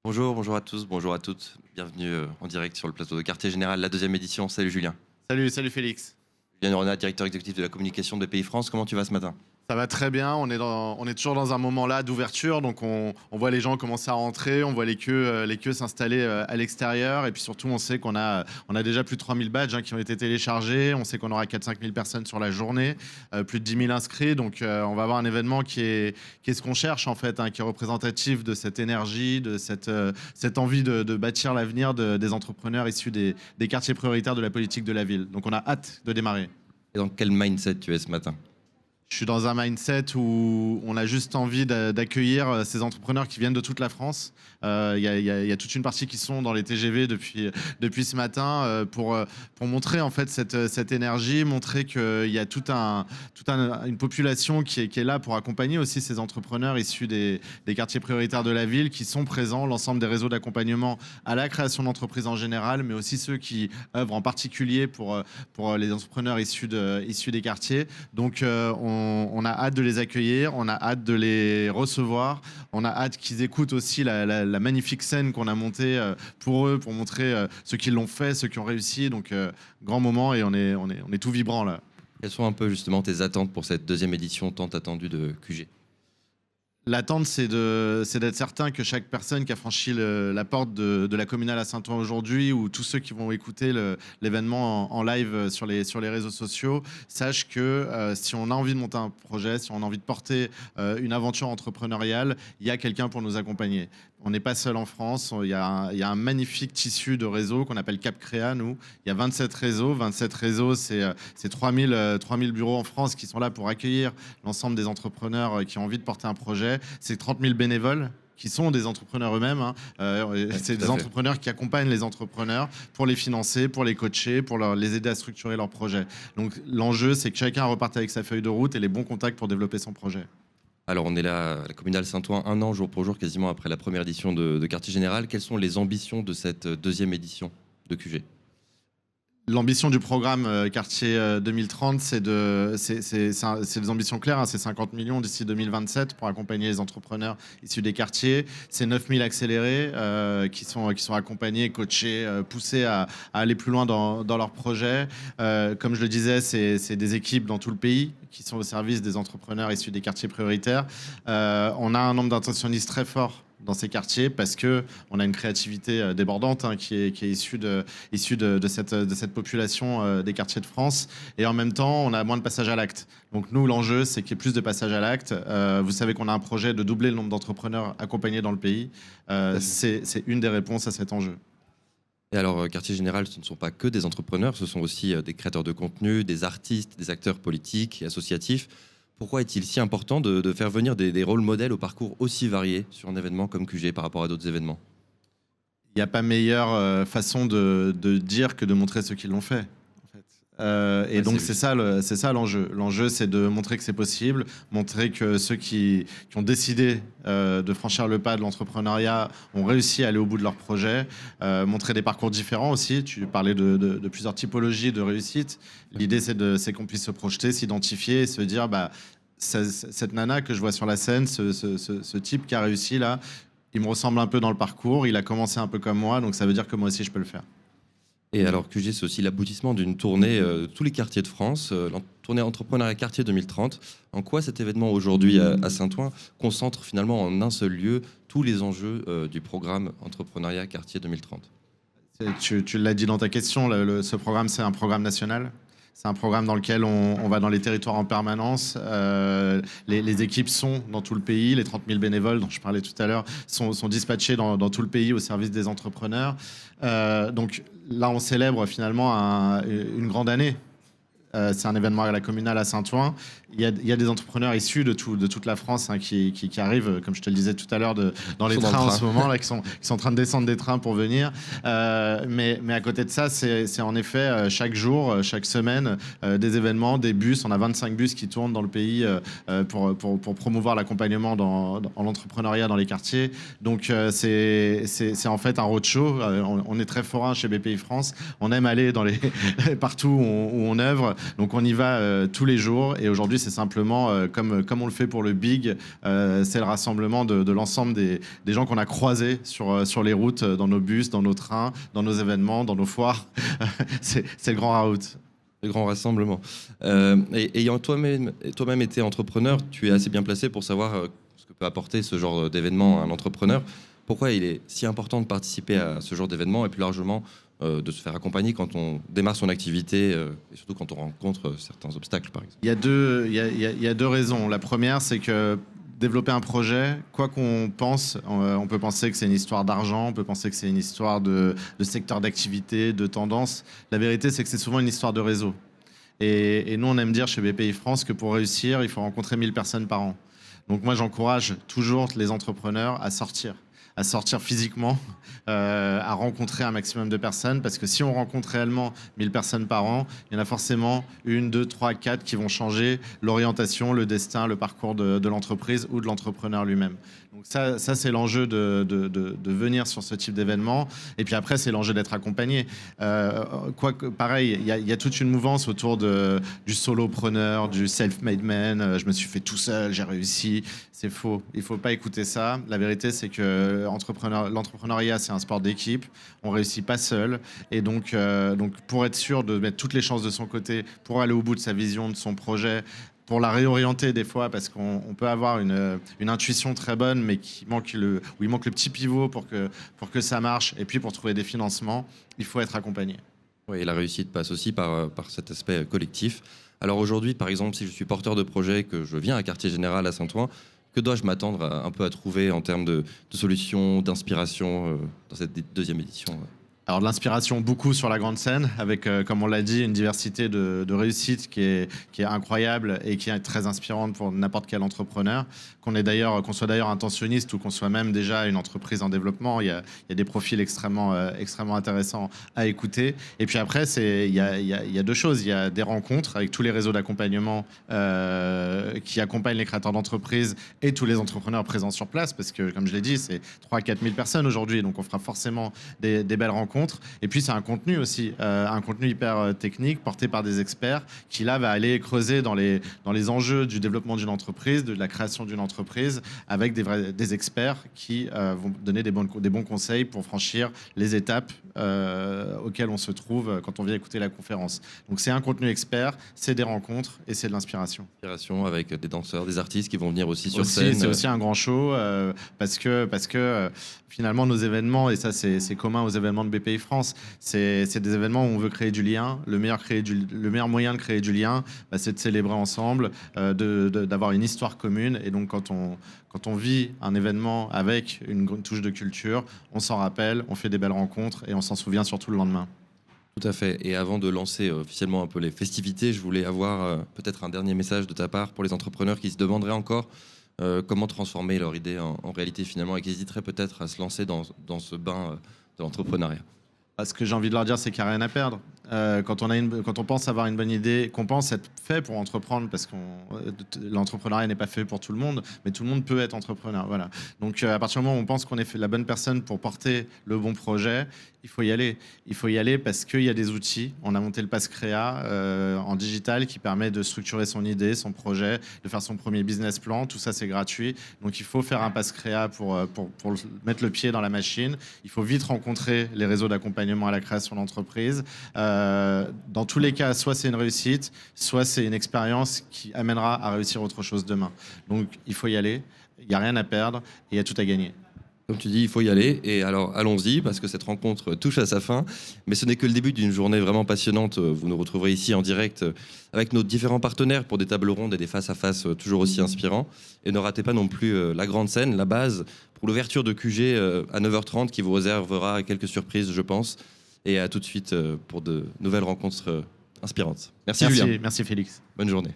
Bonjour, bonjour à tous, bonjour à toutes. Bienvenue en direct sur le plateau de Quartier Général, la deuxième édition. Salut Julien. Salut Félix. Julien Renat, directeur exécutif de la communication de BPI France. Comment tu vas ce matin? Ça va très bien, on est toujours dans un moment là d'ouverture, donc on voit les gens commencer à rentrer, on voit les queues s'installer à l'extérieur, et puis surtout on sait qu'on a déjà plus de 3000 badges qui ont été téléchargés, on sait qu'on aura 4-5 000 personnes sur la journée, plus de 10 000 inscrits, donc on va avoir un événement qui est ce qu'on cherche en fait, qui est représentatif de cette énergie, de cette envie de bâtir l'avenir des entrepreneurs issus des quartiers prioritaires de la politique de la ville. Donc on a hâte de démarrer. Et dans quel mindset tu es ce matin? Je suis dans un mindset où on a juste envie d'accueillir ces entrepreneurs qui viennent de toute la France. Il y a toute une partie qui sont dans les TGV depuis ce matin pour montrer en fait cette énergie, montrer qu'il y a une population qui est là pour accompagner aussi ces entrepreneurs issus des quartiers prioritaires de la ville, qui sont présents, l'ensemble des réseaux d'accompagnement à la création d'entreprises en général, mais aussi ceux qui œuvrent en particulier pour les entrepreneurs issus des quartiers. Donc on a hâte de les accueillir, on a hâte de les recevoir, on a hâte qu'ils écoutent aussi la magnifique scène qu'on a montée pour eux, pour montrer ceux qui l'ont fait, ceux qui ont réussi. Donc grand moment, et on est tout vibrant là. Quelles sont un peu justement tes attentes pour cette deuxième édition tant attendue de QG? L'attente, c'est d'être certain que chaque personne qui a franchi la porte de la communale à Saint-Ouen aujourd'hui, ou tous ceux qui vont écouter l'événement en live sur les réseaux sociaux, sachent que si on a envie de monter un projet, si on a envie de porter une aventure entrepreneuriale, il y a quelqu'un pour nous accompagner. On n'est pas seul en France, il y a un magnifique tissu de réseaux qu'on appelle Cap Créa, nous. Il y a 27 réseaux. 27 réseaux, c'est 3000 bureaux en France qui sont là pour accueillir l'ensemble des entrepreneurs qui ont envie de porter un projet. C'est 30 000 bénévoles qui sont des entrepreneurs eux-mêmes. C'est des entrepreneurs qui accompagnent les entrepreneurs pour les financer, pour les coacher, pour les aider à structurer leur projet. Donc l'enjeu, c'est que chacun reparte avec sa feuille de route et les bons contacts pour développer son projet. Alors on est là à la communale Saint-Ouen, un an jour pour jour quasiment après la première édition de Quartier Général. Quelles sont les ambitions de cette deuxième édition de QG? L'ambition du programme Quartier 2030, c'est des ambitions claires, c'est 50 millions d'ici 2027 pour accompagner les entrepreneurs issus des quartiers. C'est 9000 accélérés qui sont accompagnés, coachés, poussés à aller plus loin dans leurs projets. Comme je le disais, c'est des équipes dans tout le pays qui sont au service des entrepreneurs issus des quartiers prioritaires. On a un nombre d'intentionnistes très fort dans ces quartiers parce qu'on a une créativité débordante qui est issue de cette population des quartiers de France. Et en même temps, on a moins de passage à l'acte. Donc nous, l'enjeu, c'est qu'il y ait plus de passage à l'acte. Vous savez qu'on a un projet de doubler le nombre d'entrepreneurs accompagnés dans le pays. C'est une des réponses à cet enjeu. Et alors, Quartier Général, ce ne sont pas que des entrepreneurs, ce sont aussi des créateurs de contenu, des artistes, des acteurs politiques et associatifs. Pourquoi est-il si important de faire venir des rôles modèles au parcours aussi varié sur un événement comme QG par rapport à d'autres événements? Il n'y a pas meilleure façon de dire que de montrer ceux qui l'ont fait. Et donc c'est ça l'enjeu. L'enjeu, c'est de montrer que c'est possible, montrer que ceux qui ont décidé de franchir le pas de l'entrepreneuriat ont réussi à aller au bout de leur projet, montrer des parcours différents aussi. Tu parlais de plusieurs typologies de réussite. L'idée, c'est qu'on puisse se projeter, s'identifier et se dire cette nana que je vois sur la scène, ce type qui a réussi là, il me ressemble un peu dans le parcours, il a commencé un peu comme moi, donc ça veut dire que moi aussi je peux le faire. Et alors QG, c'est aussi l'aboutissement d'une tournée de tous les quartiers de France, la tournée Entrepreneuriat Quartier 2030. En quoi cet événement aujourd'hui à Saint-Ouen concentre finalement en un seul lieu tous les enjeux du programme Entrepreneuriat Quartier 2030? Tu l'as dit dans ta question, ce programme, c'est un programme national. C'est un programme dans lequel on va dans les territoires en permanence. Les équipes sont dans tout le pays. Les 30 000 bénévoles dont je parlais tout à l'heure sont dispatchés dans tout le pays au service des entrepreneurs. Donc là, on célèbre finalement une grande année. c'est un événement à la communale à Saint-Ouen. Il y a des entrepreneurs issus de toute la France qui arrivent, comme je te le disais tout à l'heure, dans les trains en ce moment, là, qui sont en train de descendre des trains pour venir. Mais à côté de ça, c'est en effet chaque jour, chaque semaine, des événements, des bus. On a 25 bus qui tournent dans le pays pour promouvoir l'accompagnement dans l'entrepreneuriat dans les quartiers. Donc c'est en fait un roadshow. On est très forain chez BPI France. On aime aller partout où on œuvre. Donc on y va tous les jours. Et aujourd'hui, c'est simplement comme on le fait pour le Big, c'est le rassemblement de l'ensemble des gens qu'on a croisés sur les routes, dans nos bus, dans nos trains, dans nos événements, dans nos foires. c'est le grand raout. Le grand rassemblement. Et ayant toi-même été entrepreneur, tu es assez bien placé pour savoir ce que peut apporter ce genre d'événement à un entrepreneur. Pourquoi il est si important de participer à ce genre d'événement et plus largement de se faire accompagner quand on démarre son activité et surtout quand on rencontre certains obstacles, par exemple? Il y a deux raisons. La première, c'est que développer un projet, quoi qu'on pense, on peut penser que c'est une histoire d'argent, on peut penser que c'est une histoire de secteur d'activité, de tendance. La vérité, c'est que c'est souvent une histoire de réseau. Et nous, on aime dire chez BPI France que pour réussir, il faut rencontrer 1000 personnes par an. Donc moi, j'encourage toujours les entrepreneurs à sortir physiquement, à rencontrer un maximum de personnes, parce que si on rencontre réellement 1000 personnes par an, il y en a forcément 1, 2, 3, 4 qui vont changer l'orientation, le destin, le parcours de l'entreprise ou de l'entrepreneur lui-même. Donc ça c'est l'enjeu de venir sur ce type d'événement. Et puis après, c'est l'enjeu d'être accompagné. Pareil, il y a toute une mouvance autour du solopreneur, du self-made man. Je me suis fait tout seul, j'ai réussi. C'est faux. Il ne faut pas écouter ça. La vérité, c'est que l'entrepreneuriat, c'est un sport d'équipe. On ne réussit pas seul. Et donc, pour être sûr de mettre toutes les chances de son côté, pour aller au bout de sa vision, de son projet, pour la réorienter des fois, parce qu'on peut avoir une intuition très bonne, mais où il manque le petit pivot pour que ça marche, et puis pour trouver des financements, il faut être accompagné. Oui, et la réussite passe aussi par cet aspect collectif. Alors aujourd'hui, par exemple, si je suis porteur de projet, que je viens à Quartier Général à Saint-Ouen, que dois-je m'attendre un peu à trouver en termes de solutions, d'inspiration dans cette deuxième édition? Alors de l'inspiration beaucoup sur la grande scène, avec, comme on l'a dit, une diversité de réussites qui est incroyable et qui est très inspirante pour n'importe quel entrepreneur. Qu'on soit d'ailleurs intentionniste ou qu'on soit même déjà une entreprise en développement, il y a des profils extrêmement intéressants à écouter. Et puis après, il y a deux choses. Il y a des rencontres avec tous les réseaux d'accompagnement qui accompagnent les créateurs d'entreprises et tous les entrepreneurs présents sur place, parce que, comme je l'ai dit, c'est 3 000 à 4 000 personnes aujourd'hui, donc on fera forcément des belles rencontres. Et puis c'est un contenu aussi, un contenu hyper technique porté par des experts qui là va aller creuser dans les enjeux du développement d'une entreprise, de la création d'une entreprise, avec des experts qui vont donner des bons conseils pour franchir les étapes auxquelles on se trouve quand on vient écouter la conférence. Donc c'est un contenu expert, c'est des rencontres et c'est de l'inspiration. Inspiration avec des danseurs, des artistes qui vont venir aussi sur scène. C'est aussi un grand show parce que finalement nos événements, et ça c'est commun aux événements de BPI France, c'est des événements où on veut créer du lien. Le meilleur moyen de créer du lien, c'est de célébrer ensemble, d'avoir une histoire commune. Et donc quand on vit un événement avec une touche de culture, on s'en rappelle, on fait des belles rencontres et on s'en souvient surtout le lendemain. Tout à fait. Et avant de lancer officiellement un peu les festivités, je voulais avoir peut-être un dernier message de ta part pour les entrepreneurs qui se demanderaient encore comment transformer leur idée en réalité finalement, et qui hésiteraient peut-être à se lancer dans ce bain de l'entrepreneuriat. Ce que j'ai envie de leur dire, c'est qu'il n'y a rien à perdre. Quand on pense avoir une bonne idée, qu'on pense être fait pour entreprendre, parce que l'entrepreneuriat n'est pas fait pour tout le monde, mais tout le monde peut être entrepreneur. Voilà. Donc à partir du moment où on pense qu'on est la bonne personne pour porter le bon projet, il faut y aller. Il faut y aller parce qu'il y a des outils. On a monté le Pass Créa en digital qui permet de structurer son idée, son projet, de faire son premier business plan. Tout ça, c'est gratuit. Donc il faut faire un Pass Créa pour mettre le pied dans la machine. Il faut vite rencontrer les réseaux d'accompagnement à la création d'entreprise. Dans tous les cas, soit c'est une réussite, soit c'est une expérience qui amènera à réussir autre chose demain. Donc il faut y aller. Il n'y a rien à perdre et il y a tout à gagner. Comme tu dis, il faut y aller. Et alors, allons-y, parce que cette rencontre touche à sa fin. Mais ce n'est que le début d'une journée vraiment passionnante. Vous nous retrouverez ici en direct avec nos différents partenaires pour des tables rondes et des face-à-face toujours aussi inspirants. Et ne ratez pas non plus la grande scène, la base, pour l'ouverture de QG à 9h30 qui vous réservera quelques surprises, je pense. Et à tout de suite pour de nouvelles rencontres inspirante. Merci Julien. Merci Félix. Bonne journée.